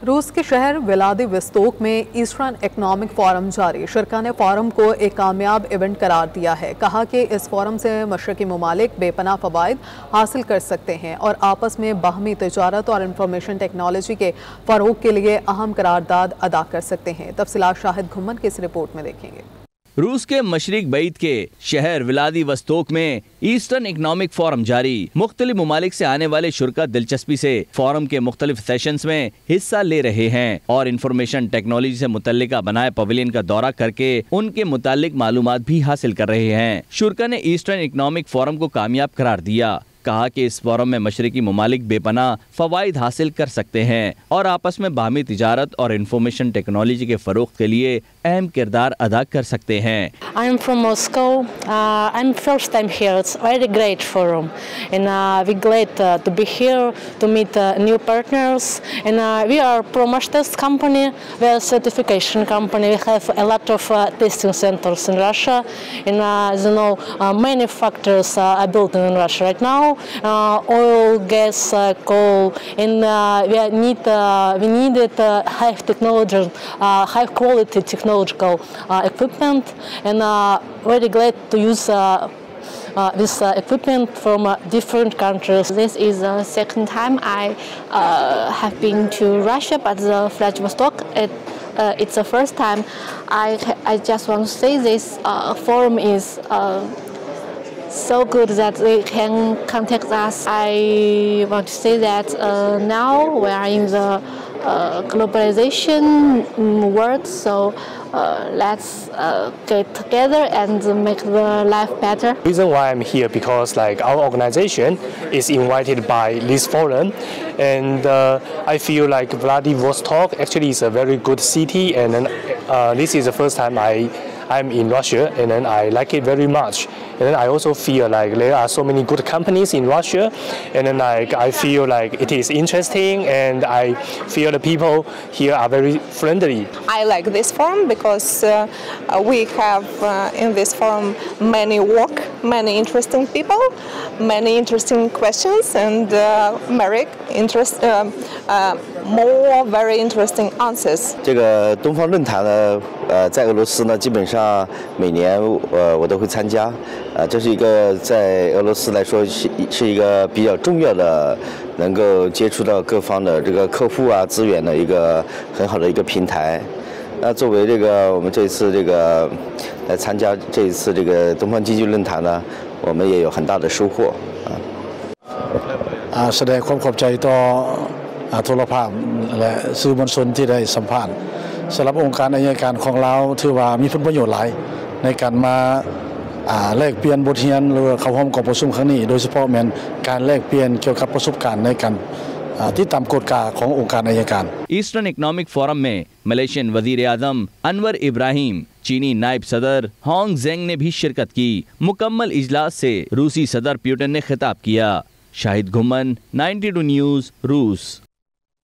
रूस के शहर व्लादिवोस्तोक में ईस्टर्न इकोनॉमिक फोरम जारी। शरका ने फोरम को एक कामयाब इवेंट करार दिया है। कहा कि इस फोरम से मशरकी ममालिक बेपनाह फ़वाइद हासिल कर सकते हैं और आपस में बाहमी तिजारत और इंफॉर्मेशन टेक्नोलॉजी के फ़रोग के लिए अहम करारदाद अदा कर सकते हैं। तफसीलात शाहिद घुम्मन की इस रिपोर्ट में देखेंगे। रूस के मशरिक बईद के शहर व्लादिवोस्तोक में ईस्टर्न इकोनॉमिक फोरम जारी। मुख्तलिफ ममालिक से आने वाले शुरका दिलचस्पी से फोरम के मुख्तलिफ सेशंस में हिस्सा ले रहे हैं और इंफॉर्मेशन टेक्नोलॉजी से मुतल्लिका बनाए पवेलियन का दौरा करके उनके मुतालिक मालूमात भी हासिल कर रहे हैं। शुरका ने ईस्टर्न इकोनॉमिक फोरम को कामयाब करार दिया। कहा कि इस फोरम में मशरकी ममालिक बेपनाह फ़वाइद हासिल कर सकते हैं और आपस में बाहमी तिजारत और इंफॉर्मेशन टेक्नोलॉजी के फ़रोग के लिए अहम किरदार अदा कर सकते हैं। I'm from Moscow. I'm first time here. It's very great forum, and we're glad to be here to meet new partners. And we are pro-Masters company. We are a certification company. We have a lot of testing centers in Russia, and as you know, many factories are built in Russia right now. Oil, gas, coal, and we needed high technology, high quality technological equipment, and very glad to use this equipment from different countries. This is the second time I have been to Russia, but the Vladivostok, it's the first time. I just want to say this forum is so good that they can contact us. I want to say that now we are in the globalization world, so let's get together and make the life better. The reason why I'm here because our organization is invited by this forum, and I feel like Vladivostok actually is a very good city, and then this is the first time I'm in Russia, and then I like it very much. And then I also feel like there are so many good companies in Russia, and then I feel like it is interesting, and I feel the people here are very friendly. I like this forum because we have in this forum many work, many interesting people, many interesting questions, and more very interesting answers. 这个东方论坛呢，在俄罗斯呢，基本上每年我都会参加。这是一个在俄罗斯来说是一个比较重要的，能够接触到各方的这个客户啊资源的一个很好的一个平台。那作为我们这一次来参加这一次东方经济论坛呢，我们也有很大的收获แสดงความขอบใจต่อโทรภาพและสื่อมวลชนที่ได้สัมภาษณ์สำหรับองค์การอัยการของเราถือว่ามีผลประโยชน์หลายในการมาแลกเปลี่ยนบทเรียนหรือเข้าร่วมกองประชุมครั้งนี้โดยเฉพาะแม้นการแลกเปลี่ยนเกี่ยวกับประสบการณ์ในการที่ตามกฎกาขององค์การอัยการ Eastern Economic Forum में Malaysian वजीर आजम अनवर इब्राहिम, चीनी नायब सदर Hong जेंग ने भी शिरकत की। मुकम्मल इजलास से रूसी सदर पुतिन ने खिताब किया। शाहिद घुम्मन, 92 न्यूज़, रूस।